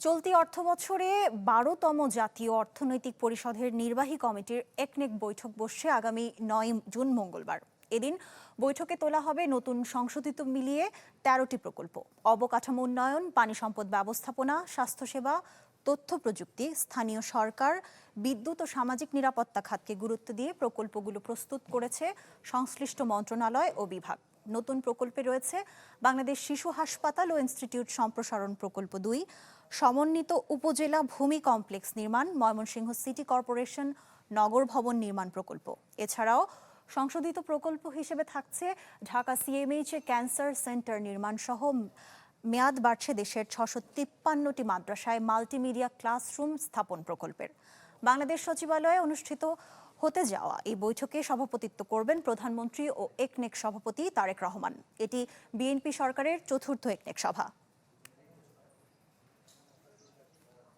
চলতি অর্থবছরে ১২তম জাতীয় অর্থনৈতিক পরিষদের নির্বাহী কমিটির একনেক বৈঠক বসছে আগামী ৯ জুন মঙ্গলবার। এদিন বৈঠকে তোলা হবে নতুন সংশোধিত মিলিয়ে ১৩টি প্রকল্প। অবকাঠামো উন্নয়ন, পানি সম্পদ ব্যবস্থাপনা, স্বাস্থ্যসেবা, তথ্য প্রযুক্তি, স্থানীয় সরকার, বিদ্যুৎ ও সামাজিক নিরাপত্তা খাতকে গুরুত্ব দিয়ে প্রকল্পগুলো প্রস্তুত করেছে সংশ্লিষ্ট মন্ত্রণালয় ও বিভাগ। নতুন প্রকল্পে রয়েছে বাংলাদেশ শিশু হাসপাতাল ও ইনস্টিটিউট সম্প্রসারণ প্রকল্প ২, সমন্বিত উপজেলা ভূমি কমপ্লেক্স নির্মাণ, ময়মনসিংহ সিটি কর্পোরেশন নগর ভবন নির্মাণ প্রকল্প। এছাড়াও সংশোধিত প্রকল্প হিসেবে থাকছে ঢাকা সিএমএইচ এ ক্যান্সার সেন্টার নির্মাণ সহ মেয়াদ বাড়ছে দেশের ৬৫৩টি মাদ্রাসায় মাল্টিমিডিয়া ক্লাসরুম স্থাপন প্রকল্পের। বাংলাদেশ সচিবালয়ে অনুষ্ঠিত হতে যাওয়া এই বৈঠকে সভাপতিত্ব করবেন প্রধানমন্ত্রী ও একনেক সভাপতি তারেক রহমান। এটি বিএনপি সরকারের চতুর্থ একনেক সভা।